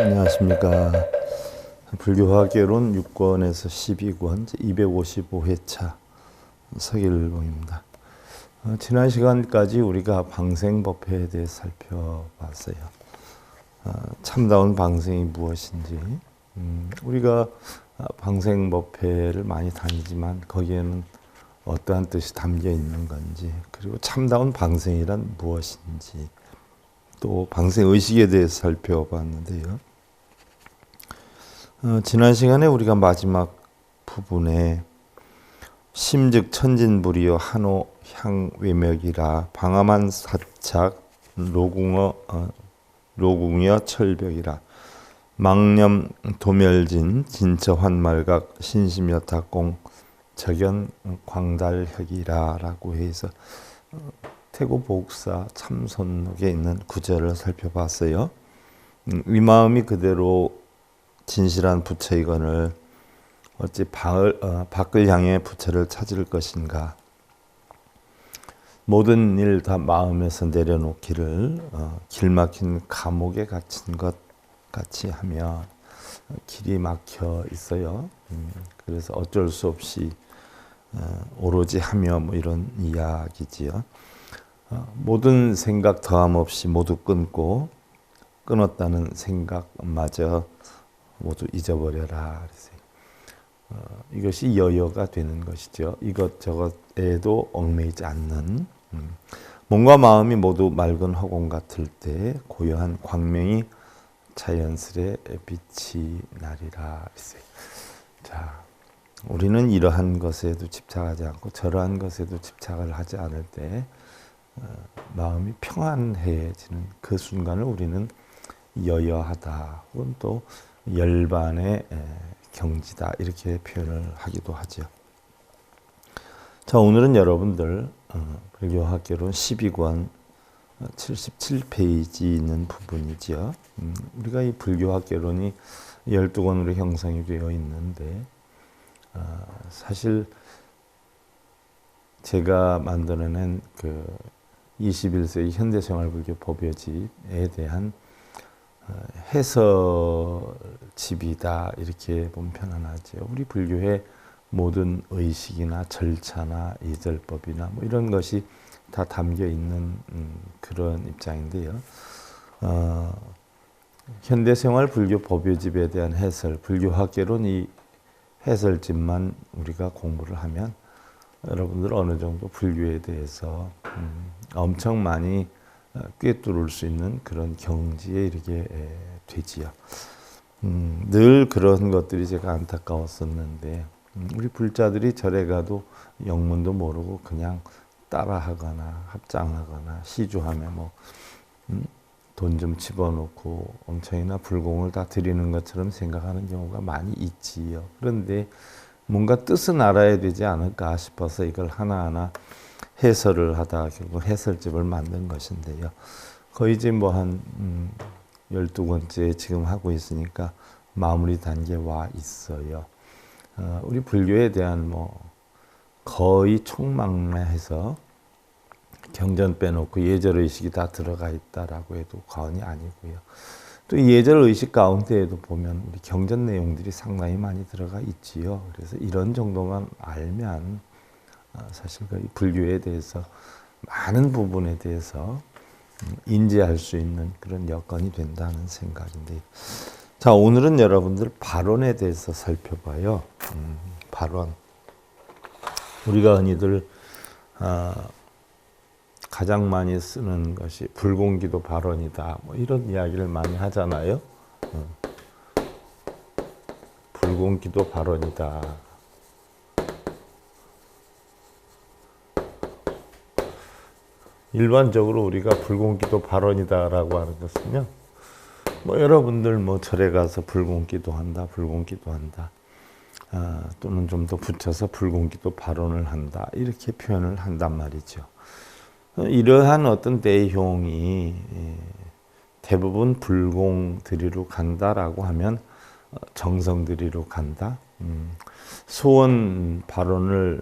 안녕하십니까. 불교화개론 6권에서 12권 255회차 서길봉입니다. 지난 시간까지 우리가 방생법회에 대해 살펴봤어요. 참다운 방생이 무엇인지, 우리가 방생법회를 많이 다니지만 거기에는 어떠한 뜻이 담겨 있는 건지, 그리고 참다운 방생이란 무엇인지, 또 방생의식에 대해서 살펴봤는데요. 지난 시간에 우리가 마지막 부분에 심즉 천진불이여 한호 향외맥이라 방암한 사착 로궁여 철벽이라 망념 도멸진 진처 환말각 신심여 탁공 적연 광달혁이라 라고 해서 태고복사 참선록에 있는 구절을 살펴봤어요. 이 마음이 그대로 진실한 부처이건을 어찌 밖을 향해 부처를 찾을 것인가. 모든 일 다 마음에서 내려놓기를 길막힌 감옥에 갇힌 것 같이 하며 길이 막혀 있어요. 그래서 어쩔 수 없이 오로지 하며 뭐 이런 이야기지요. 모든 생각 더함 없이 모두 끊고 끊었다는 생각마저 모두 잊어버려라. 이것이 여여가 되는 것이죠. 이것저것에도 얽매이지 않는 몸과 마음이 모두 맑은 허공 같을 때 고요한 광명이 자연스레 빛이 나리라. 자, 우리는 이러한 것에도 집착하지 않고 저러한 것에도 집착을 하지 않을 때 마음이 평안해지는 그 순간을 우리는 여여하다 혹은 또 열반의 경지다 이렇게 표현을 하기도 하죠. 자, 오늘은 여러분들 불교학개론 12권 77페이지 있는 부분이죠. 우리가 이 불교학개론이 12권으로 형성이 되어 있는데 사실 제가 만들어낸 그 21세기 현대생활불교 법요집에 대한 해설집이다 이렇게 보면 편안하죠. 우리 불교의 모든 의식이나 절차나 예절법이나 뭐 이런 것이 다 담겨 있는 그런 입장인데요. 현대생활 불교 법요집에 대한 해설, 불교학개론 이 해설집만 우리가 공부를 하면 여러분들 어느 정도 불교에 대해서 엄청 많이 꿰뚫을 수 있는 그런 경지에 이르게 되지요. 늘 그런 것들이 제가 안타까웠었는데 우리 불자들이 절에 가도 영문도 모르고 그냥 따라하거나 합장하거나 시주하며 뭐 돈 좀 집어넣고 엄청이나 불공을 다 드리는 것처럼 생각하는 경우가 많이 있지요. 그런데 뭔가 뜻은 알아야 되지 않을까 싶어서 이걸 하나하나 해설을 하다 결국 해설집을 만든 것인데요. 거의 이제 뭐 한 12권째 지금 하고 있으니까 마무리 단계에 와 있어요. 우리 불교에 대한 뭐 거의 총망라해서 경전 빼놓고 예절의식이 다 들어가 있다라고 해도 과언이 아니고요. 또 예절 의식 가운데에도 보면 우리 경전 내용들이 상당히 많이 들어가 있지요. 그래서 이런 정도만 알면 사실 그 불교에 대해서 많은 부분에 대해서 인지할 수 있는 그런 여건이 된다는 생각인데, 자, 오늘은 여러분들 발언에 대해서 살펴봐요. 발언. 우리가 흔히들 가장 많이 쓰는 것이 불공기도 발언이다, 뭐 이런 이야기를 많이 하잖아요. 불공기도 발언이다. 일반적으로 우리가 불공기도 발언이다라고 하는 것은요, 뭐 여러분들 뭐 절에 가서 불공기도 한다, 불공기도 한다, 또는 좀 더 붙여서 불공기도 발언을 한다, 이렇게 표현을 한단 말이죠. 이러한 어떤 내용이 대부분 불공 드리러 간다라고 하면 정성 드리러 간다, 소원 발언을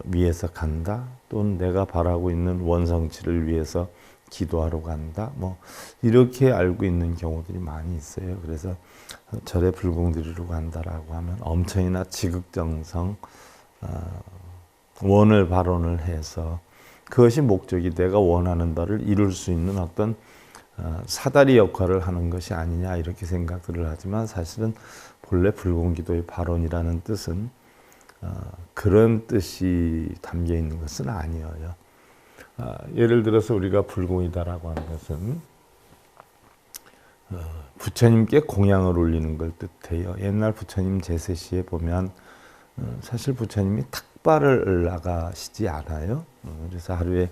위해서 간다, 또는 내가 바라고 있는 원성치를 위해서 기도하러 간다, 뭐 이렇게 알고 있는 경우들이 많이 있어요. 그래서 절에 불공 드리러 간다라고 하면 엄청이나 지극정성 원을 발언을 해서 그것이 목적이 내가 원하는 바를 이룰 수 있는 어떤 사다리 역할을 하는 것이 아니냐, 이렇게 생각들을 하지만, 사실은 본래 불공기도의 발언이라는 뜻은 그런 뜻이 담겨 있는 것은 아니에요. 예를 들어서 우리가 불공이다라고 하는 것은 부처님께 공양을 올리는 걸 뜻해요. 옛날 부처님 제세시에 보면 사실 부처님이 탁발을 나가시지 않아요. 그래서 하루에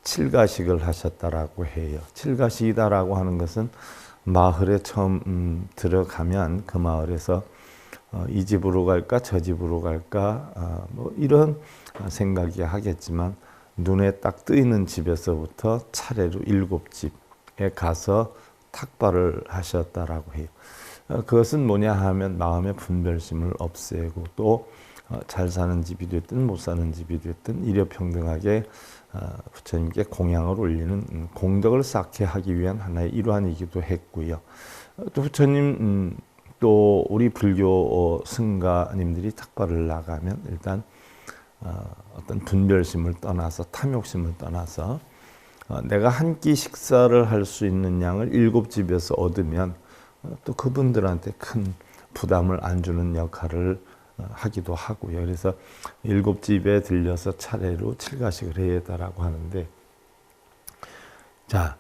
7가식을 하셨다라고 해요. 7가식이다라고 하는 것은 마을에 처음 들어가면 그 마을에서 이 집으로 갈까 저 집으로 갈까 뭐 이런 생각이 하겠지만, 눈에 딱 뜨이는 집에서부터 차례로 7집에 가서 탁발을 하셨다라고 해요. 그것은 뭐냐 하면 마음의 분별심을 없애고, 또 잘 사는 집이 됐든 못 사는 집이 됐든 일여평등하게 부처님께 공양을 올리는 공덕을 쌓게 하기 위한 하나의 일환이기도 했고요. 또 부처님 또 우리 불교 승가님들이 탁발을 나가면 일단 어떤 분별심을 떠나서, 탐욕심을 떠나서 내가 한 끼 식사를 할 수 있는 양을 7집에서 얻으면 또 그분들한테 큰 부담을 안 주는 역할을 하기도 하고요. 그래서 7집에 들려서 차례로 7가식을 해야 되라고 하는데, 자,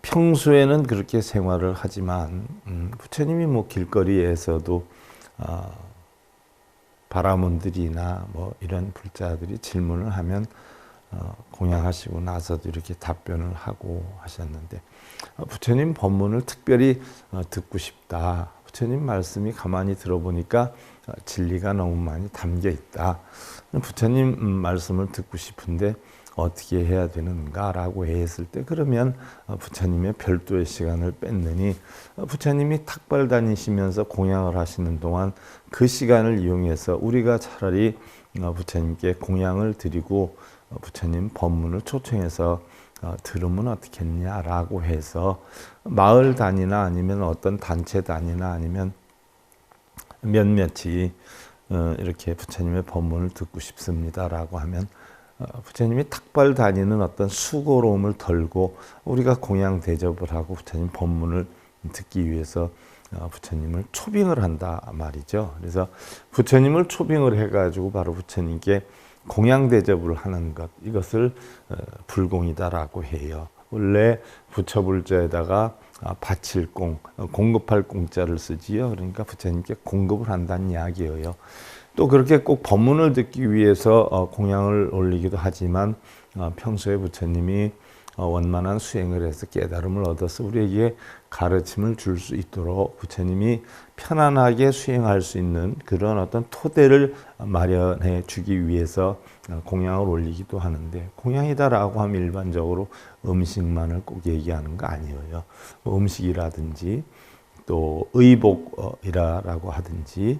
평소에는 그렇게 생활을 하지만 부처님이 뭐 길거리에서도 바라문들이나 뭐 이런 불자들이 질문을 하면 공양하시고 나서도 이렇게 답변을 하고 하셨는데, 부처님 법문을 특별히 듣고 싶다, 부처님 말씀이 가만히 들어보니까 진리가 너무 많이 담겨 있다, 부처님 말씀을 듣고 싶은데 어떻게 해야 되는가라고 했을 때, 그러면 부처님의 별도의 시간을 뺐느니 부처님이 탁발 다니시면서 공양을 하시는 동안 그 시간을 이용해서 우리가 차라리 부처님께 공양을 드리고 부처님 법문을 초청해서 들으면 어떻겠냐라고 해서 마을 단위나 아니면 어떤 단체 단위나 아니면 몇몇이 이렇게 부처님의 법문을 듣고 싶습니다라고 하면 부처님이 탁발 다니는 어떤 수고로움을 덜고 우리가 공양 대접을 하고 부처님 법문을 듣기 위해서 부처님을 초빙을 한다 말이죠. 그래서 부처님을 초빙을 해가지고 바로 부처님께 공양 대접을 하는 것, 이것을 불공이다라고 해요. 원래 부처불자에다가 바칠공, 공급할 공자를 쓰지요. 그러니까 부처님께 공급을 한다는 이야기예요. 또 그렇게 꼭 법문을 듣기 위해서 공양을 올리기도 하지만 평소에 부처님이 원만한 수행을 해서 깨달음을 얻어서 우리에게 가르침을 줄 수 있도록 부처님이 편안하게 수행할 수 있는 그런 어떤 토대를 마련해 주기 위해서 공양을 올리기도 하는데, 공양이다라고 하면 일반적으로 음식만을 꼭 얘기하는 거 아니에요. 음식이라든지 또 의복이라고 하든지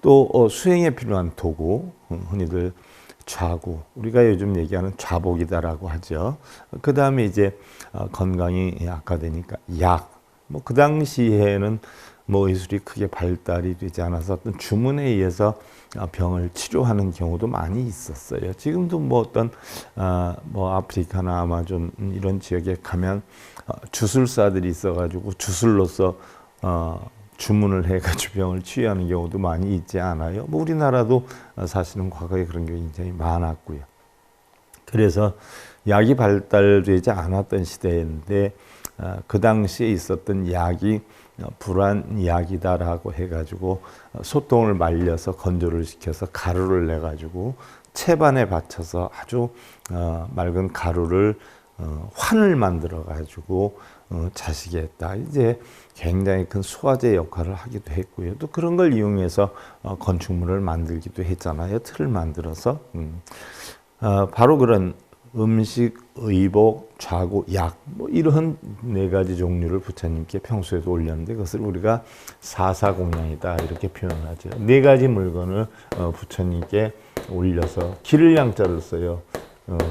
또 수행에 필요한 도구, 흔히들 좌구, 우리가 요즘 얘기하는 좌복이다라고 하죠. 그 다음에 이제 건강이 악화되니까 약. 뭐 그 당시에는 뭐 의술이 크게 발달이 되지 않아서 어떤 주문에 의해서 병을 치료하는 경우도 많이 있었어요. 지금도 뭐 어떤 뭐 아프리카나 아마존 이런 지역에 가면 주술사들이 있어가지고 주술로서 주문을 해가지고 병을 치유하는 경우도 많이 있지 않아요? 뭐 우리나라도 사실은 과거에 그런 게 굉장히 많았고요. 그래서 약이 발달되지 않았던 시대인데 그 당시에 있었던 약이 불안약이다라고 해가지고 소똥을 말려서 건조를 시켜서 가루를 내가지고 채반에 받쳐서 아주 맑은 가루를 환을 만들어 가지고 자식이 했다. 이제 굉장히 큰 소화제 역할을 하기도 했고요. 또 그런 걸 이용해서 건축물을 만들기도 했잖아요. 틀을 만들어서 바로 그런 음식, 의복, 좌구, 약, 뭐 이런 네 가지 종류를 부처님께 평소에도 올렸는데 그것을 우리가 사사공양이다 이렇게 표현하죠. 네 가지 물건을 부처님께 올려서 기를 양자를 써요.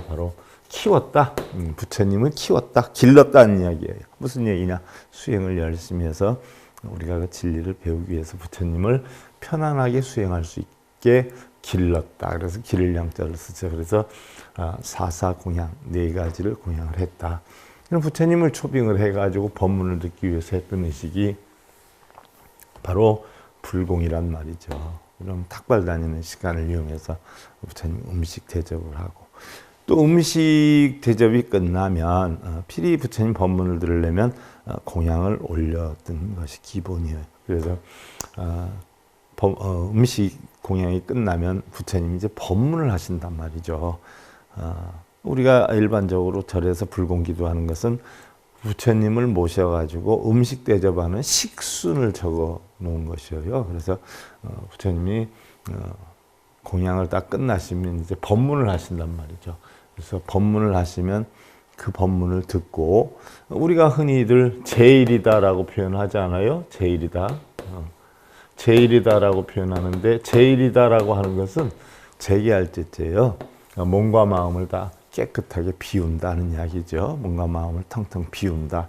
바로 키웠다. 부처님은 키웠다, 길렀다는 이야기예요. 무슨 얘기냐? 수행을 열심히 해서 우리가 그 진리를 배우기 위해서 부처님을 편안하게 수행할 수 있게 길렀다. 그래서 기를 양자를 쓰죠. 그래서 사사공양, 네 가지를 공양을 했다. 그럼 부처님을 초빙을 해가지고 법문을 듣기 위해서 했던 의식이 바로 불공이란 말이죠. 그럼 탁발 다니는 시간을 이용해서 부처님 음식 대접을 하고 또 음식 대접이 끝나면 필히 부처님 법문을 들으려면 공양을 올렸던 것이 기본이에요. 그래서 음식 공양이 끝나면 부처님이 이제 법문을 하신단 말이죠. 우리가 일반적으로 절에서 불공기도하는 것은 부처님을 모셔가지고 음식 대접하는 식순을 적어 놓은 것이에요. 그래서 부처님이 공양을 다 끝나시면 이제 법문을 하신단 말이죠. 그래서 법문을 하시면 그 법문을 듣고 우리가 흔히들 제일이다라고 표현하지 않아요? 제일이다. 제일이다라고 표현하는데 제일이다라고 하는 것은 재개할 때째예요. 몸과 마음을 다 깨끗하게 비운다는 이야기죠. 몸과 마음을 텅텅 비운다.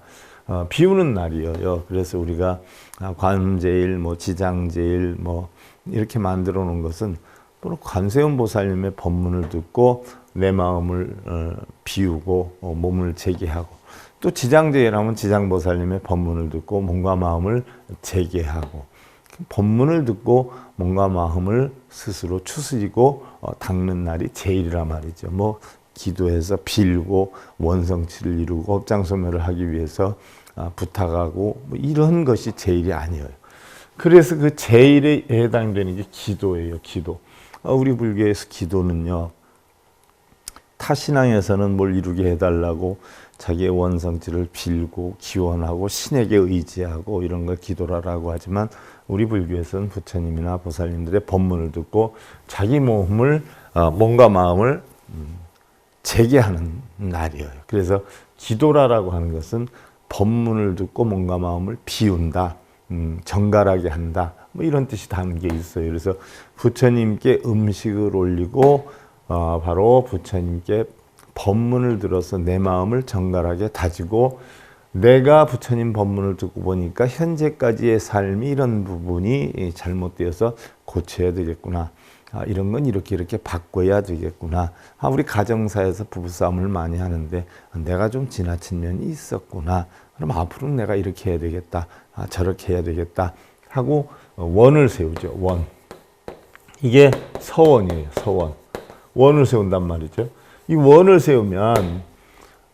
비우는 날이에요. 그래서 우리가 관음제일, 뭐 지장제일, 뭐 이렇게 만들어 놓은 것은 또는 관세음 보살님의 법문을 듣고 내 마음을 비우고 몸을 재개하고 또 지장제일하면 지장보살님의 법문을 듣고 몸과 마음을 재개하고 법문을 듣고 몸과 마음을 스스로 추스리고 닦는 날이 제일이란 말이죠. 뭐 기도해서 빌고 원성치를 이루고 업장소멸을 하기 위해서 부탁하고 뭐 이런 것이 제일이 아니에요. 그래서 그 제일에 해당되는 게 기도예요. 기도. 우리 불교에서 기도는요. 타신앙에서는 뭘 이루게 해달라고 자기의 원성지를 빌고 기원하고 신에게 의지하고 이런 걸 기도라고 하지만 우리 불교에서는 부처님이나 보살님들의 법문을 듣고 자기 몸과 마음을 재개하는 날이에요. 그래서 기도라고 하는 것은 법문을 듣고 몸과 마음을 비운다, 정갈하게 한다, 뭐 이런 뜻이 담긴 게 있어요. 그래서 부처님께 음식을 올리고 바로 부처님께 법문을 들어서 내 마음을 정갈하게 다지고 내가 부처님 법문을 듣고 보니까 현재까지의 삶이 이런 부분이 잘못되어서 고쳐야 되겠구나. 이런 건 이렇게 바꿔야 되겠구나. 우리 가정사에서 부부싸움을 많이 하는데 내가 좀 지나친 면이 있었구나. 그럼 앞으로는 내가 이렇게 해야 되겠다. 저렇게 해야 되겠다. 하고 원을 세우죠. 원. 이게 서원이에요. 서원. 원을 세운단 말이죠. 이 원을 세우면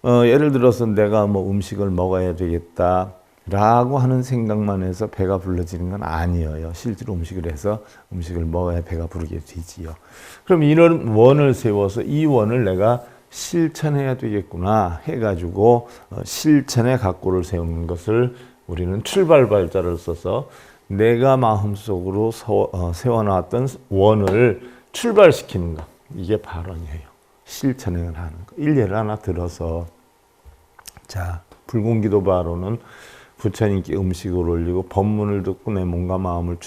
예를 들어서 내가 뭐 음식을 먹어야 되겠다 라고 하는 생각만 해서 배가 불러지는 건 아니에요. 실제로 음식을 해서 음식을 먹어야 배가 부르게 되지요. 그럼 이런 원을 세워서 이 원을 내가 실천해야 되겠구나 해가지고 실천의 각고를 세우는 것을 우리는 출발발자를 써서 내가 마음속으로 세워놨던 원을 출발시키는 것. 이게 발언이에요. 실천을 하는 거. 일례를 하나 들어서 자 불공기도 발언은 부처님께 음식을 올리고 법문을 듣고 내 몸과 마음을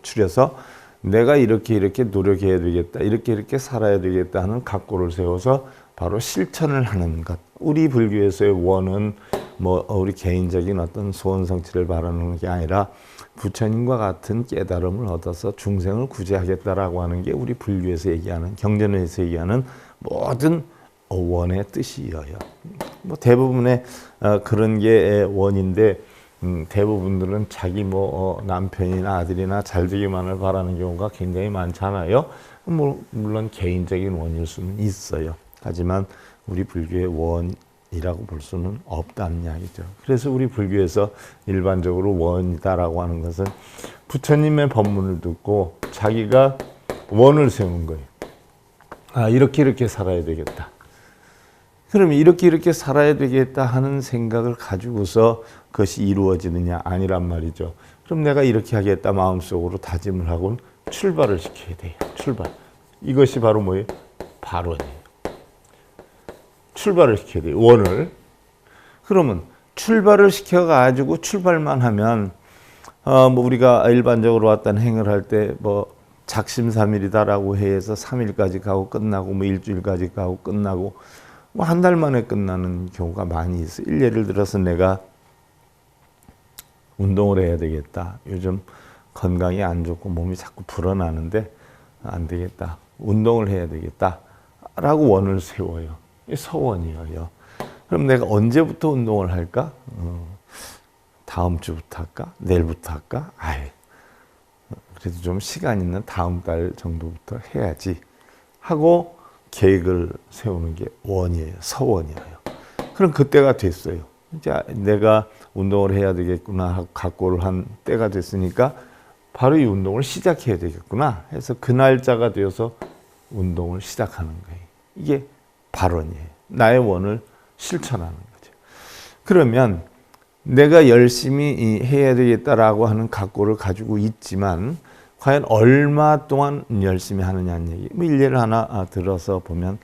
추려서 내가 이렇게 노력해야 되겠다, 이렇게 살아야 되겠다 하는 각고를 세워서 바로 실천을 하는 것. 우리 불교에서의 원은 뭐 우리 개인적인 어떤 소원 성취를 바라는 게 아니라 부처님과 같은 깨달음을 얻어서 중생을 구제하겠다라고 하는 게 우리 불교에서 얘기하는, 경전에서 얘기하는 모든 원의 뜻이에요. 뭐 대부분의 그런 게 원인데, 대부분들은 자기 남편이나 아들이나 잘 되기만을 바라는 경우가 굉장히 많잖아요. 물론 개인적인 원일 수는 있어요. 하지만 우리 불교의 원이라고 볼 수는 없다는 이야기죠. 그래서 우리 불교에서 일반적으로 원이다라고 하는 것은 부처님의 법문을 듣고 자기가 원을 세우는 거예요. 아, 이렇게 살아야 되겠다. 그러면 이렇게 살아야 되겠다 하는 생각을 가지고서 그것이 이루어지느냐? 아니란 말이죠. 그럼 내가 이렇게 하겠다 마음속으로 다짐을 하고는 출발을 시켜야 돼요. 출발. 이것이 바로 뭐예요? 발원이에요. 출발을 시켜야 돼요. 원을. 그러면 출발을 시켜가지고 출발만 하면 우리가 일반적으로 어떤 행을 할 때 작심삼일이다라고 해서 3일까지 가고 끝나고 일주일까지 가고 끝나고 한 달 만에 끝나는 경우가 많이 있어요. 예를 들어서 내가 운동을 해야 되겠다. 요즘 건강이 안 좋고 몸이 자꾸 불어나는데 안 되겠다. 운동을 해야 되겠다. 라고 원을 세워요. 서원이에요. 그럼 내가 언제부터 운동을 할까? 다음 주부터 할까? 내일부터 할까? 그래도 좀 시간 있는 다음 달 정도부터 해야지 하고 계획을 세우는 게 원이에요. 서원이에요. 그럼 그때가 됐어요. 이제 내가 운동을 해야 되겠구나 하고 각오를 한 때가 됐으니까 바로 이 운동을 시작해야 되겠구나 해서 그 날짜가 되어서 운동을 시작하는 거예요. 이게 발원이에요. 나의 원을 실천하는 거죠. 그러면 내가 열심히 해야 되겠다라고 하는 각오를 가지고 있지만 과연 얼마 동안 열심히 하느냐는 얘기. 일례를 하나 들어서 보면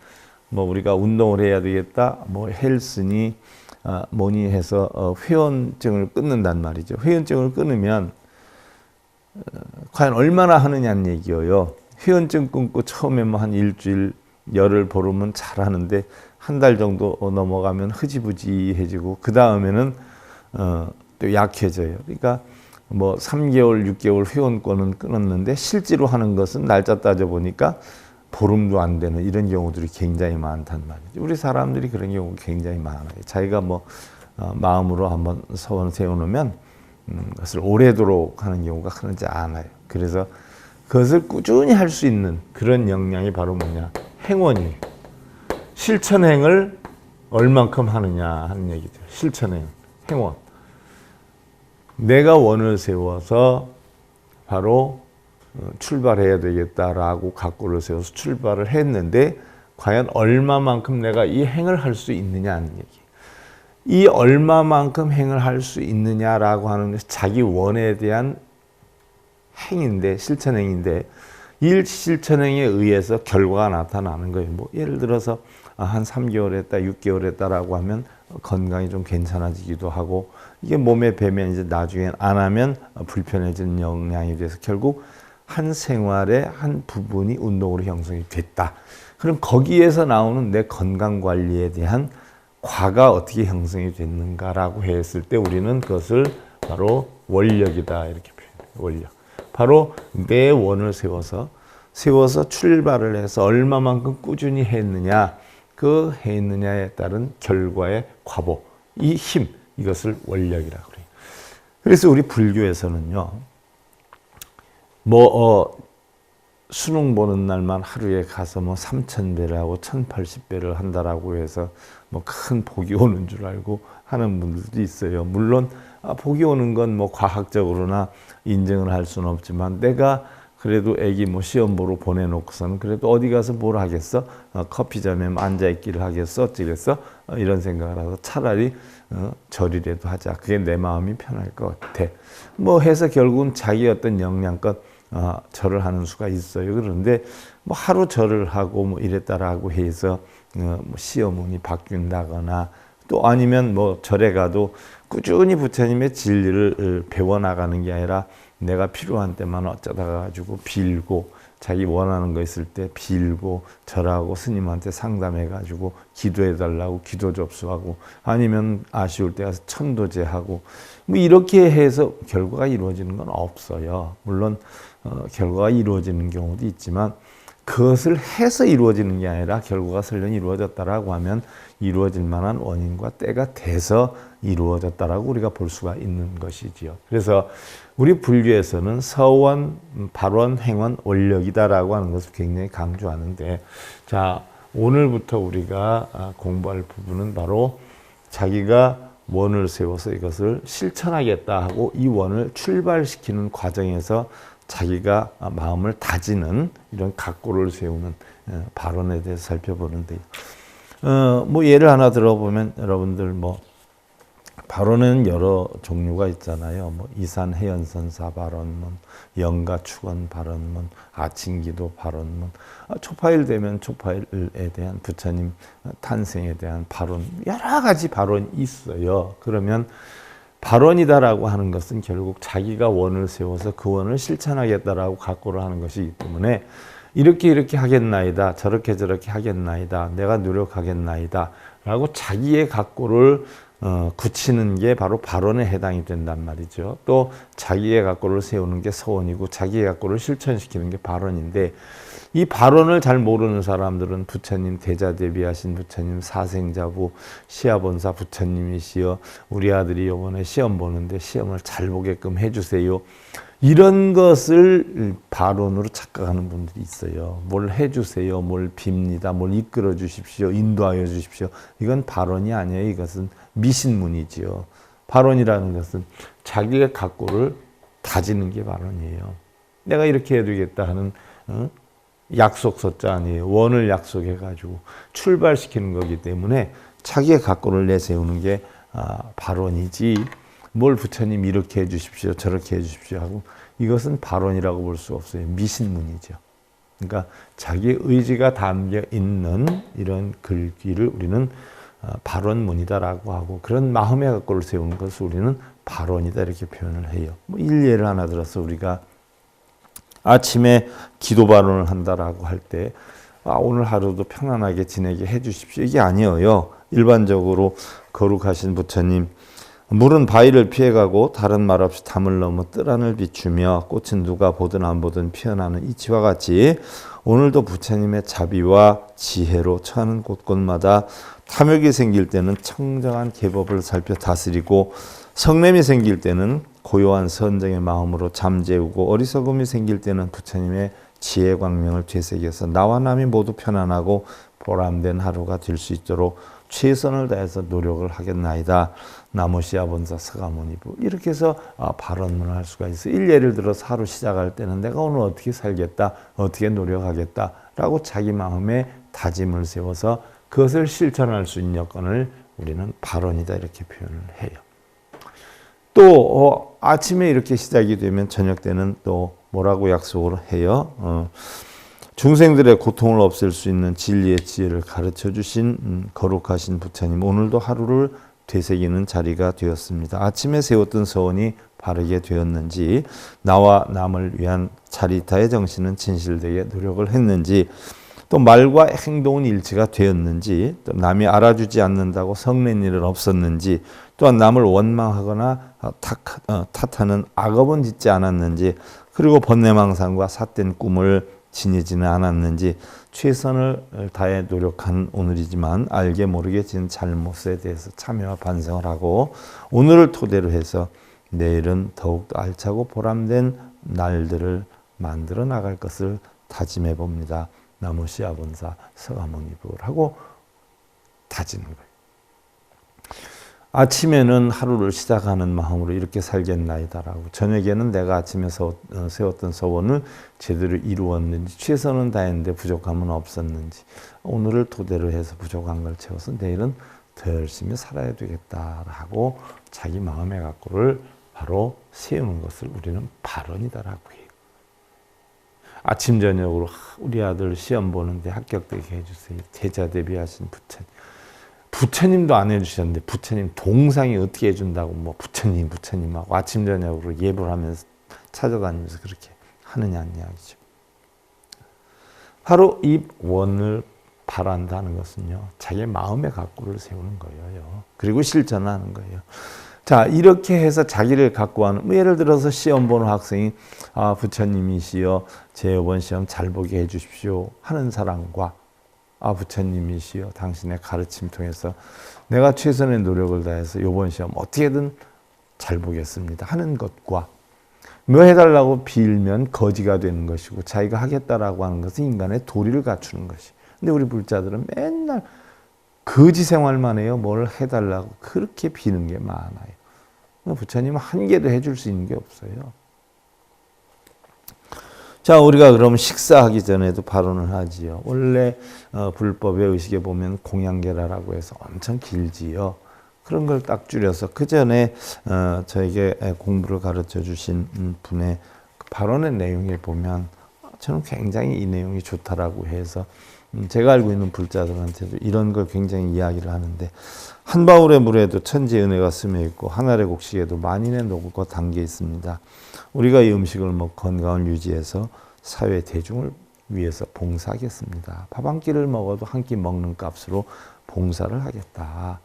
우리가 운동을 해야 되겠다, 헬스니 뭐니 해서 회원증을 끊는단 말이죠. 회원증을 끊으면 과연 얼마나 하느냐는 얘기예요. 회원증 끊고 처음에 한 일주일, 열흘, 보름은 잘하는데 한 달 정도 넘어가면 흐지부지해지고 그 다음에는 또 약해져요. 그러니까 3개월, 6개월 회원권은 끊었는데 실제로 하는 것은 날짜 따져보니까 보름도 안 되는 이런 경우들이 굉장히 많단 말이죠. 우리 사람들이 그런 경우가 굉장히 많아요. 자기가 마음으로 한번 소원 세워놓으면 그것을 오래도록 하는 경우가 흔하지 않아요. 그래서 그것을 꾸준히 할 수 있는 그런 역량이 바로 뭐냐? 행원이에요. 실천행을 얼만큼 하느냐 하는 얘기죠. 실천행, 행원. 내가 원을 세워서 바로 출발해야 되겠다라고 각오를 세워서 출발을 했는데 과연 얼마만큼 내가 이 행을 할 수 있느냐 하는 얘기. 이 얼마만큼 행을 할 수 있느냐라고 하는 것이 자기 원에 대한 행인데, 실천행인데 이 실천행에 의해서 결과가 나타나는 거예요. 예를 들어서 한 3개월 했다, 6개월 했다라고 하면 건강이 좀 괜찮아지기도 하고 이게 몸에 배면 이제 나중엔 안 하면 불편해지는 영향이 돼서 결국 한 생활의 한 부분이 운동으로 형성이 됐다. 그럼 거기에서 나오는 내 건강 관리에 대한 과가 어떻게 형성이 됐는가라고 했을 때 우리는 그것을 바로 원력이다 이렇게 표현해요. 원력. 바로 내 원을 세워서 출발을 해서 얼마만큼 꾸준히 했느냐, 그 했느냐에 따른 결과의 과보, 이 힘, 이것을 원력이라고 그래요. 그래서 우리 불교에서는요, 수능 보는 날만 하루에 가서 3,000배를 하고 1,080배를 한다라고 해서 큰 복이 오는 줄 알고 하는 분들도 있어요. 물론 복이 오는 건 과학적으로나 인정을 할 수는 없지만 내가 그래도 애기 시험 보러 보내놓고서는 그래도 어디 가서 뭘 하겠어? 커피점에 앉아있기를 하겠어? 어찌겠어? 이런 생각을 하고 차라리 절이라도 하자. 그게 내 마음이 편할 것 같아. 해서 결국은 자기 어떤 역량껏 절을 하는 수가 있어요. 그런데 하루 절을 하고 이랬다라고 해서 시험운이 바뀐다거나 또 아니면 절에 가도 꾸준히 부처님의 진리를 배워나가는 게 아니라 내가 필요한 때만 어쩌다가 가지고 빌고 자기 원하는 거 있을 때 빌고 절하고 스님한테 상담해 가지고 기도해 달라고 기도 접수하고 아니면 아쉬울 때 가서 천도제하고 뭐 이렇게 해서 결과가 이루어지는 건 없어요. 물론 결과가 이루어지는 경우도 있지만 그것을 해서 이루어지는 게 아니라 결과가 설령 이루어졌다라고 하면 이루어질 만한 원인과 때가 돼서 이루어졌다라고 우리가 볼 수가 있는 것이지요. 그래서 우리 불교에서는 서원, 발원, 행원, 원력이다라고 하는 것을 굉장히 강조하는데, 자, 오늘부터 우리가 공부할 부분은 바로 자기가 원을 세워서 이것을 실천하겠다 하고 이 원을 출발시키는 과정에서 자기가 마음을 다지는 이런 각고를 세우는 발언에 대해서 살펴보는데요. 뭐 예를 하나 들어보면 여러분들 뭐 발언은 여러 종류가 있잖아요. 뭐 이산해연선사 발언문, 영가축원 발언문, 아침기도 발언문, 초파일 되면 초파일에 대한 부처님 탄생에 대한 발언, 여러 가지 발언이 있어요. 그러면 발언이다라고 하는 것은 결국 자기가 원을 세워서 그 원을 실천하겠다라고 각고를 하는 것이기 때문에 이렇게 하겠나이다, 저렇게 하겠나이다, 내가 노력하겠나이다 라고 자기의 각고를 굳히는 게 바로 발언에 해당이 된단 말이죠. 또 자기의 각고를 세우는 게 서원이고 자기의 각고를 실천시키는 게 발언인데, 이 발언을 잘 모르는 사람들은 부처님 대자대비하신 부처님 사생자부 시아본사 부처님이시여 우리 아들이 이번에 시험 보는데 시험을 잘 보게끔 해주세요, 이런 것을 발언으로 착각하는 분들이 있어요. 뭘 해주세요, 뭘 빕니다, 뭘 이끌어 주십시오, 인도하여 주십시오. 이건 발언이 아니에요. 이것은 미신문이지요. 발언이라는 것은 자기의 각고를 다지는 게 발언이에요. 내가 이렇게 해두겠다 하는 약속서자 아니에요. 원을 약속해가지고 출발시키는 거기 때문에 자기의 각고를 내세우는 게 발언이지, 뭘 부처님 이렇게 해주십시오, 저렇게 해주십시오 하고 이것은 발언이라고 볼 수 없어요. 미신문이죠. 그러니까 자기의 의지가 담겨 있는 이런 글귀를 우리는 발언문이다라고 하고, 그런 마음의 각고를 세우는 것을 우리는 발언이다 이렇게 표현을 해요. 뭐 일례를 하나 들어서 우리가 아침에 기도 발언을 한다라고 할 때 오늘 하루도 평안하게 지내게 해주십시오, 이게 아니에요. 일반적으로 거룩하신 부처님, 물은 바위를 피해가고 다른 말 없이 담을 넘어 뜰안을 비추며 꽃은 누가 보든 안 보든 피어나는 이치와 같이 오늘도 부처님의 자비와 지혜로 처하는 곳곳마다 탐욕이 생길 때는 청정한 계법을 살펴 다스리고, 성냄이 생길 때는 고요한 선정의 마음으로 잠재우고, 어리석음이 생길 때는 부처님의 지혜 광명을 되새겨서 나와 남이 모두 편안하고 보람된 하루가 될 수 있도록 최선을 다해서 노력을 하겠나이다. 나무시아본사 서가모니부. 이렇게 해서 발언문을 할 수가 있어요. 일례를 들어서 하루 시작할 때는 내가 오늘 어떻게 살겠다, 어떻게 노력하겠다 라고 자기 마음에 다짐을 세워서 그것을 실천할 수 있는 여건을 우리는 발언이다 이렇게 표현을 해요. 또 아침에 이렇게 시작이 되면 저녁 때는 또 뭐라고 약속을 해요? 중생들의 고통을 없앨 수 있는 진리의 지혜를 가르쳐 주신 거룩하신 부처님, 오늘도 하루를 되새기는 자리가 되었습니다. 아침에 세웠던 서원이 바르게 되었는지, 나와 남을 위한 자리타의 정신은 진실되게 노력을 했는지, 또 말과 행동은 일치가 되었는지, 또 남이 알아주지 않는다고 성낸 일은 없었는지, 또한 남을 원망하거나 탓하는 악업은 짓지 않았는지, 그리고 번뇌망상과 삿된 꿈을 지니지는 않았는지, 최선을 다해 노력한 오늘이지만 알게 모르게 지은 잘못에 대해서 참여와 반성을 하고, 오늘을 토대로 해서 내일은 더욱더 알차고 보람된 날들을 만들어 나갈 것을 다짐해 봅니다. 나무시아본사 서가모니부라고 다지는 거예요. 아침에는 하루를 시작하는 마음으로 이렇게 살겠나이다라고, 저녁에는 내가 아침에 세웠던 서원을 제대로 이루었는지, 최선은 다했는데 부족함은 없었는지, 오늘을 토대로 해서 부족한 걸 채워서 내일은 더 열심히 살아야 되겠다라고 자기 마음의 각고를 바로 세우는 것을 우리는 발언이다라고 해요. 아침 저녁으로 우리 아들 시험 보는데 합격되게 해주세요. 대자대비하신 부처님도 안 해주셨는데 부처님 동상이 어떻게 해준다고 뭐 부처님하고 아침 저녁으로 예불 하면서 찾아다니면서 그렇게 하느냐는 이야기죠. 바로 이 원을 바란다는 것은요, 자기의 마음의 각고를 세우는 거예요. 그리고 실천하는 거예요. 자, 이렇게 해서 자기를 갖고 하는, 예를 들어서 시험 보는 학생이, 부처님이시여, 제 이번 시험 잘 보게 해주십시오 하는 사람과, 부처님이시여, 당신의 가르침 통해서 내가 최선의 노력을 다해서 이번 시험 어떻게든 잘 보겠습니다 하는 것과, 뭐 해달라고 빌면 거지가 되는 것이고 자기가 하겠다라고 하는 것은 인간의 도리를 갖추는 것이. 근데 우리 불자들은 맨날 거지 생활만 해요. 뭘 해달라고 그렇게 비는 게 많아요. 부처님은 한 개도 해줄 수 있는 게 없어요. 자, 우리가 그럼 식사하기 전에도 발언을 하지요. 원래 불법의 의식에 보면 공양계라라고 해서 엄청 길지요. 그런 걸 딱 줄여서 그 전에 저에게 공부를 가르쳐 주신 분의 발언의 내용을 보면 저는 굉장히 이 내용이 좋다라고 해서 제가 알고 있는 불자들한테도 이런 걸 굉장히 이야기를 하는데, 한 바울의 물에도 천지의 은혜가 스며 있고 한 알의 곡식에도 만인의 노고가 담겨 있습니다. 우리가 이 음식을 먹고 건강을 유지해서 사회 대중을 위해서 봉사하겠습니다. 밥 한 끼를 먹어도 한 끼 먹는 값으로 봉사를 하겠다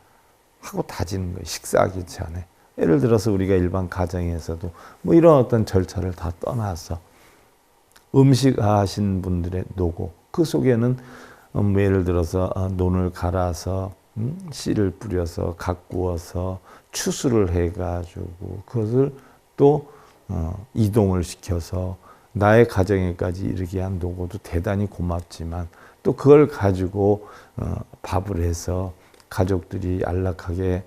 하고 다지는 거예요. 식사하기 전에. 예를 들어서 우리가 일반 가정에서도 뭐 이런 어떤 절차를 다 떠나서 음식 하신 분들의 노고, 그 속에는 예를 들어서 논을 갈아서 씨를 뿌려서 가꾸어서 추수를 해가지고 그것을 또 이동을 시켜서 나의 가정에까지 이르게 한 노고도 대단히 고맙지만, 또 그걸 가지고 밥을 해서 가족들이 안락하게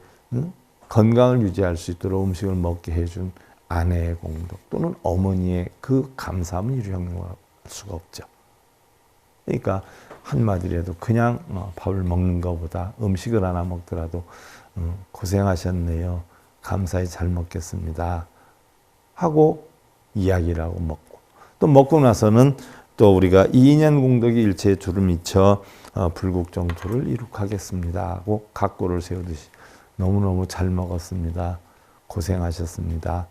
건강을 유지할 수 있도록 음식을 먹게 해준 아내의 공덕 또는 어머니의 그 감사함은 이루할 수가 없죠. 그러니까 한마디라도 그냥 밥을 먹는 것보다 음식을 하나 먹더라도 고생하셨네요. 감사히 잘 먹겠습니다 하고 이야기를 하고 먹고, 또 먹고 나서는 또 우리가 이인연 공덕이 일체의 주를 미쳐 불국정토를 이룩하겠습니다 하고 각고를 세우듯이 너무너무 잘 먹었습니다. 고생하셨습니다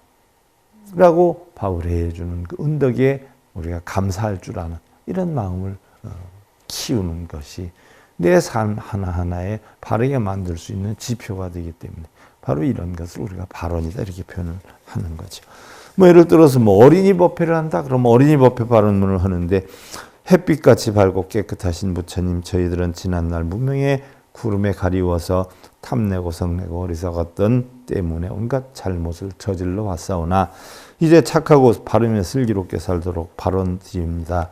라고 밥을 해주는 그 은덕에 우리가 감사할 줄 아는 이런 마음을 키우는 것이 내 삶 하나하나에 바르게 만들 수 있는 지표가 되기 때문에 바로 이런 것을 우리가 발언이다 이렇게 표현을 하는 거죠. 뭐 예를 들어서 뭐 어린이 법회를 한다 그러면 어린이 법회 발언문을 하는데, 햇빛같이 밝고 깨끗하신 부처님, 저희들은 지난날 무명의 구름에 가리워서 탐내고 성내고 어리석었던 때문에 온갖 잘못을 저질러 왔사오나 이제 착하고 바르며 슬기롭게 살도록 발언드립니다.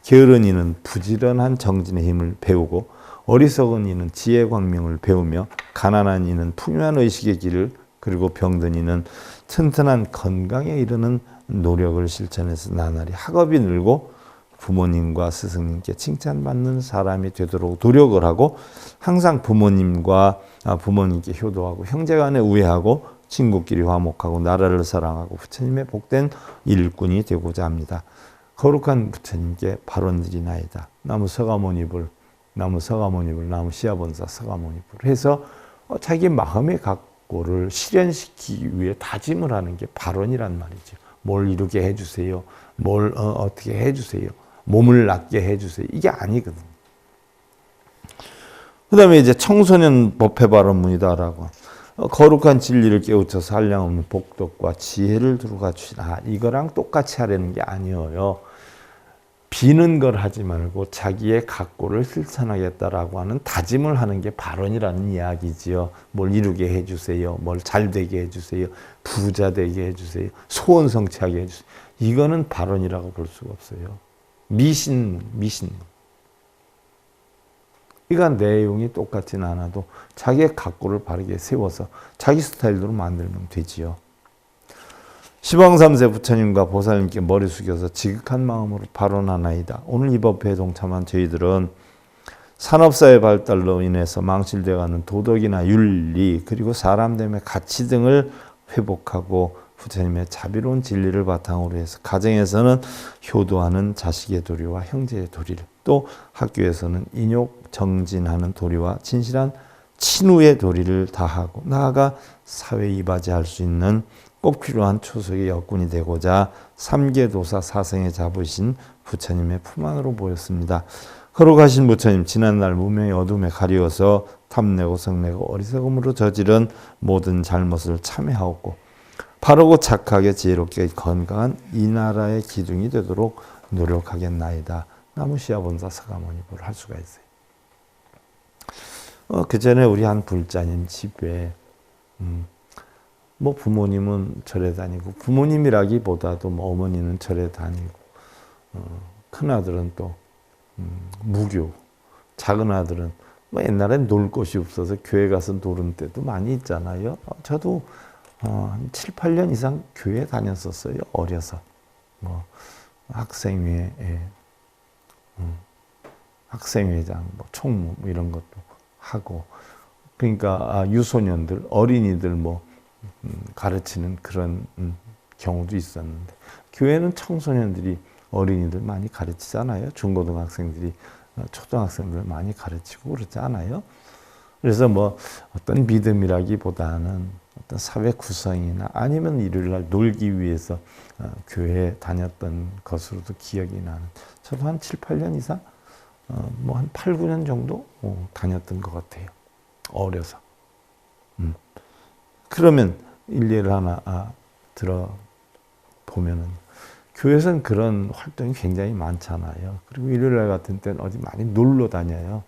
게으른 이는 부지런한 정진의 힘을 배우고 어리석은 이는 지혜의 광명을 배우며 가난한 이는 풍요한 의식의 길을, 그리고 병든 이는 튼튼한 건강에 이르는 노력을 실천해서 나날이 학업이 늘고 부모님과 스승님께 칭찬받는 사람이 되도록 노력을 하고, 항상 부모님께 효도하고 형제간에 우애하고 친구끼리 화목하고 나라를 사랑하고 부처님의 복된 일꾼이 되고자 합니다. 거룩한 부처님께 발언드리나이다. 나무 서가모니불, 나무 시아본사 서가모니불 해서 자기 마음의 각고를 실현시키기 위해 다짐을 하는 게 발언이란 말이죠. 뭘 이루게 해주세요. 뭘 어떻게 해주세요. 몸을 낫게 해주세요. 이게 아니거든요. 그 다음에 이제 청소년 법회 발언문이다라고, 거룩한 진리를 깨우쳐서 한량없는 복덕과 지혜를 두루 갖추시라. 이거랑 똑같이 하려는 게 아니에요. 비는 걸 하지 말고 자기의 각고를 실천하겠다라고 하는 다짐을 하는 게 발언이라는 이야기지요. 뭘 이루게 해주세요. 뭘 잘 되게 해주세요. 부자 되게 해주세요. 소원 성취하게 해주세요. 이거는 발언이라고 볼 수가 없어요. 미신. 그러니까 내용이 똑같진 않아도 자기의 각고를 바르게 세워서 자기 스타일대로 만들면 되지요. 시방삼세 부처님과 보살님께 머리 숙여서 지극한 마음으로 발언하나이다. 오늘 이 법회에 동참한 저희들은 산업사회 발달로 인해서 망실되어가는 도덕이나 윤리, 그리고 사람됨의 가치 등을 회복하고 부처님의 자비로운 진리를 바탕으로 해서 가정에서는 효도하는 자식의 도리와 형제의 도리를, 또 학교에서는 인욕 정진하는 도리와 진실한 친우의 도리를 다하고 나아가 사회에 이바지할 수 있는 꼭 필요한 초석의 여군이 되고자 삼계도사 사성에 잡으신 부처님의 품 안으로 보였습니다. 거룩하신 부처님, 지난날 무명의 어둠에 가리워서 탐내고 성내고 어리석음으로 저지른 모든 잘못을 참회하옵고 바르고 착하게 지혜롭게 건강한 이 나라의 기둥이 되도록 노력하겠나이다. 나무시아본사 서가모니부를 할 수가 있어요. 그 전에 우리 한 불자님 집에 뭐 부모님은 절에 다니고, 부모님이라기보다도 뭐 어머니는 절에 다니고, 큰 아들은 또 무교, 작은 아들은 뭐 옛날엔 놀 곳이 없어서 교회 가서 노는 때도 많이 있잖아요. 저도 한 7, 8년 이상 교회 다녔었어요. 어려서. 뭐 학생회, 학생회장, 뭐 총무 뭐 이런 것도 하고, 그러니까 유소년들, 어린이들 뭐 가르치는 그런 경우도 있었는데, 교회는 청소년들이 어린이들 많이 가르치잖아요. 중고등학생들이 초등학생들 많이 가르치고 그러지 않아요. 그래서 뭐 어떤 믿음이라기보다는 어떤 사회 구성이나 아니면 일요일날 놀기 위해서 교회에 다녔던 것으로도 기억이 나는, 저도 한 7, 8년 이상 뭐 한 8, 9년 정도 다녔던 것 같아요. 어려서. 그러면 일례를 하나 들어보면은, 교회에서는 그런 활동이 굉장히 많잖아요. 그리고 일요일 같은 때는 어디 많이 놀러 다녀요.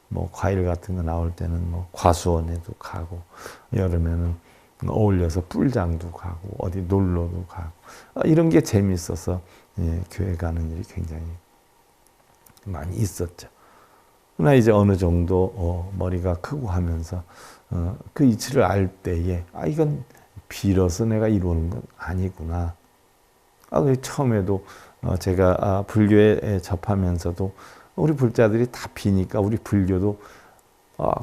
뭐 과일 같은 거 나올 때는 뭐 과수원에도 가고, 여름에는 어울려서 뿔장도 가고, 어디 놀러도 가고, 이런 게 재밌어서 교회 가는 일이 굉장히 많이 있었죠. 그러나 이제 어느 정도 머리가 크고 하면서 그 이치를 알 때에 이건 빌어서 내가 이루는 건 아니구나. 처음에도 제가 불교에 접하면서도 우리 불자들이 다 비니까 우리 불교도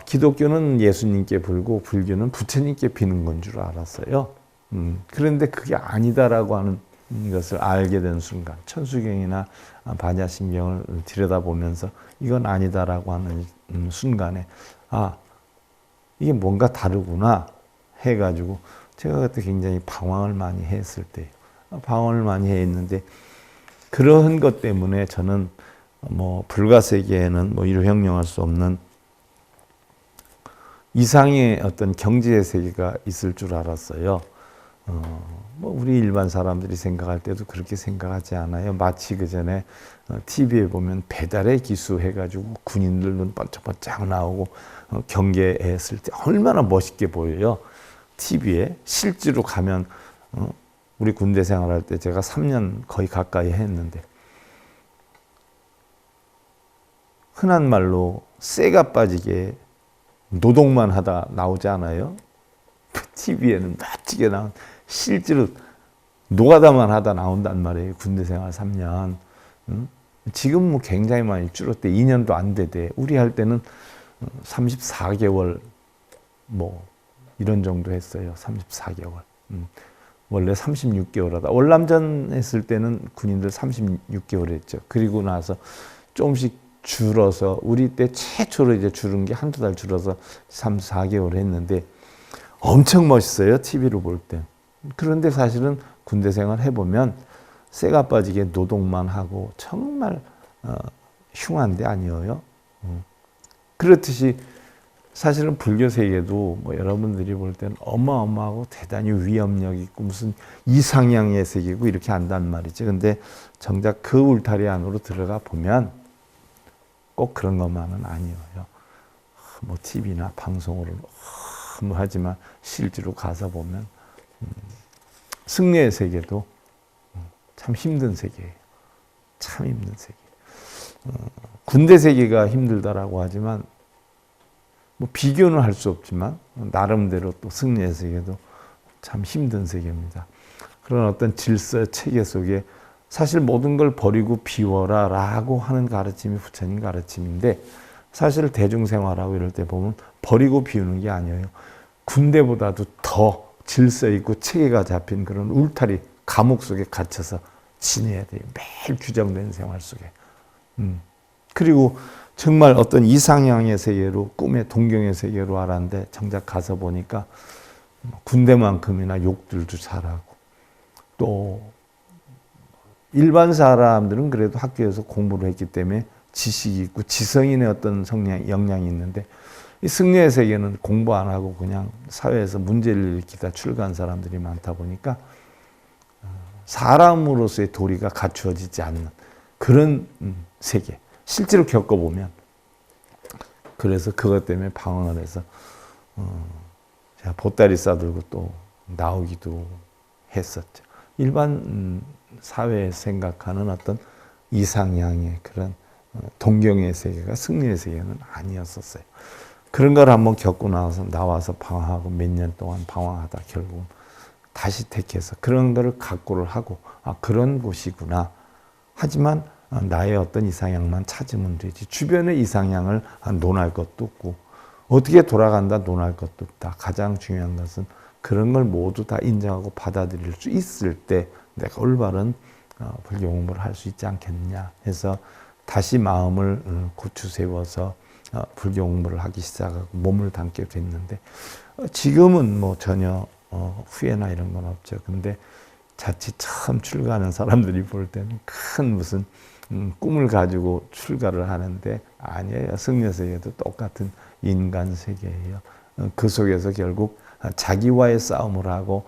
기독교는 예수님께 빌고 불교는 부처님께 비는 건 줄 알았어요. 그런데 그게 아니다라고 하는 것을 알게 된 순간, 천수경이나 반야심경을 들여다보면서 이건 아니다라고 하는 순간에 이게 뭔가 다르구나 해가지고 제가 그때 굉장히 방황을 많이 했을 때예요. 방황을 많이 했는데, 그런 것 때문에 저는 뭐 불가세계에는 뭐 이루 형용할 수 없는 이상의 어떤 경지의 세계가 있을 줄 알았어요. 뭐 우리 일반 사람들이 생각할 때도 그렇게 생각하지 않아요. 마치 그 전에 TV에 보면 배달의 기수 해가지고 군인들 눈 번쩍번쩍 나오고 경계했을 때 얼마나 멋있게 보여요. TV에. 실제로 가면 우리 군대 생활할 때 제가 3년 거의 가까이 했는데, 흔한 말로 쇠가 빠지게 노동만 하다 나오지 않아요? TV에는 멋지게 나온, 실제로 노가다만 하다 나온단 말이에요. 군대 생활 3년. 지금 뭐 굉장히 많이 줄었대. 2년도 안 되대. 우리 할 때는 34개월 뭐 이런 정도 했어요. 34개월. 원래 36개월 하다. 월남전 했을 때는 군인들 36개월 했죠. 그리고 나서 조금씩 줄어서, 우리 때 최초로 이제 줄은 게 한두 달 줄어서 3, 4개월 했는데, 엄청 멋있어요. TV로 볼 때. 그런데 사실은 군대 생활 해보면 쇠가 빠지게 노동만 하고 정말 흉한 데 아니에요. 그렇듯이 사실은 불교 세계도 뭐 여러분들이 볼 때는 어마어마하고 대단히 위협력 있고 무슨 이상향의 세계고 이렇게 한단 말이지. 근데 정작 그 울타리 안으로 들어가 보면 꼭 그런 것만은 아니에요. 뭐 TV나 방송으로 뭐 하지만 실제로 가서 보면 승려의 세계도 참 힘든 세계예요. 참 힘든 세계. 군대 세계가 힘들다라고 하지만 뭐 비교는 할 수 없지만 나름대로 또 승려의 세계도 참 힘든 세계입니다. 그런 어떤 질서 체계 속에 사실 모든 걸 버리고 비워라 라고 하는 가르침이 부처님 가르침인데, 사실 대중생활하고 이럴 때 보면 버리고 비우는 게 아니에요. 군대보다도 더 질서 있고 체계가 잡힌 그런 울타리, 감옥 속에 갇혀서 지내야 돼요. 매일 규정된 생활 속에. 그리고 정말 어떤 이상향의 세계로, 꿈의 동경의 세계로 알았는데 정작 가서 보니까 군대만큼이나 욕들도 잘하고 또 일반 사람들은 그래도 학교에서 공부를 했기 때문에 지식이 있고 지성인의 어떤 역량이 있는데 이 승려의 세계는 공부 안 하고 그냥 사회에서 문제를 일으키다 출가한 사람들이 많다 보니까 사람으로서의 도리가 갖추어지지 않는 그런 세계. 실제로 겪어보면 그래서 그것 때문에 방황을 해서 제가 보따리 싸들고 또 나오기도 했었죠. 일반 사회에 생각하는 어떤 이상향의 그런 동경의 세계가 승리의 세계는 아니었었어요. 그런 걸 한번 겪고 나와서 방황하고 몇 년 동안 방황하다 결국 다시 택해서 그런 거를 각고를 하고 그런 곳이구나. 하지만 나의 어떤 이상향만 찾으면 되지. 주변의 이상향을 논할 것도 없고 어떻게 돌아간다 논할 것도 없다. 가장 중요한 것은 그런 걸 모두 다 인정하고 받아들일 수 있을 때 내가 올바른 불교 공부를 할 수 있지 않겠느냐 해서 다시 마음을 고추 세워서 불교 공부를 하기 시작하고 몸을 담게 됐는데 지금은 뭐 전혀 후회나 이런 건 없죠. 근데 자칫 처음 출가하는 사람들이 볼 때는 큰 무슨 꿈을 가지고 출가를 하는데 아니에요. 승려세계도 똑같은 인간 세계예요. 그 속에서 결국 자기와의 싸움을 하고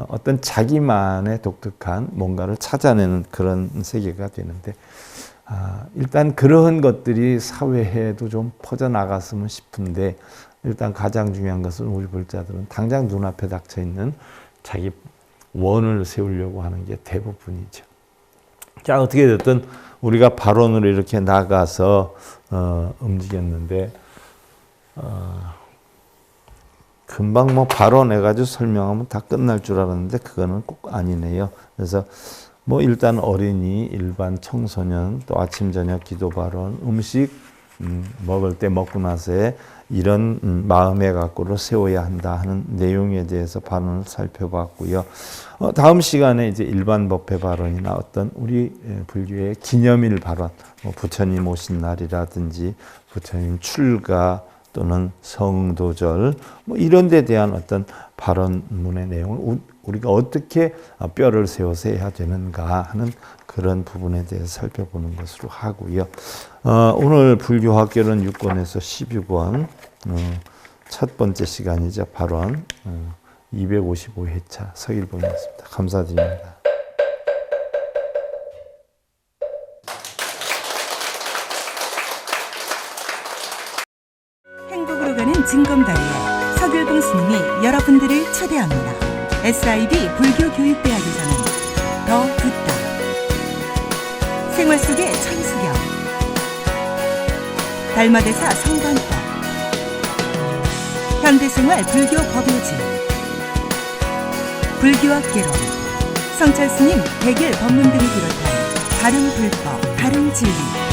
어떤 자기만의 독특한 뭔가를 찾아내는 그런 세계가 되는데 일단 그러한 것들이 사회에도 좀 퍼져나갔으면 싶은데 일단 가장 중요한 것은 우리 불자들은 당장 눈앞에 닥쳐있는 자기 원을 세우려고 하는 게 대부분이죠. 자, 어떻게 됐든 우리가 발언으로 이렇게 나가서 움직였는데 금방 뭐 발언해가지고 설명하면 다 끝날 줄 알았는데 그거는 꼭 아니네요. 그래서 뭐 일단 어린이, 일반 청소년, 또 아침 저녁 기도 발언, 음식 먹을 때 먹고 나서의 이런 마음의 각고를 세워야 한다 하는 내용에 대해서 발언을 살펴봤고요. 다음 시간에 이제 일반 법회 발언이나 어떤 우리 불교의 기념일 발언, 뭐 부처님 오신 날이라든지 부처님 출가 또는 성도절 뭐 이런 데 대한 어떤 발언문의 내용을 우리가 어떻게 뼈를 세워서 해야 되는가 하는 그런 부분에 대해서 살펴보는 것으로 하고요. 오늘 불교학개론 6권에서 16권 첫 번째 시간이죠. 발언 255회차 서일봉이었습니다. 감사드립니다. 행복으로 가는 징검다리에 서길봉 스님이 여러분들을 초대합니다. SIB 불교교육대학에서는 더 듣다, 생활 속의 천수경, 달마대사 성관법, 현대생활 불교 법요지, 불교학개론, 성찰스님 백일 법문 등을 비롯한 다른 불법, 다른 진리,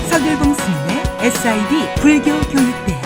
서길봉 스님의 SIB 불교교육대학.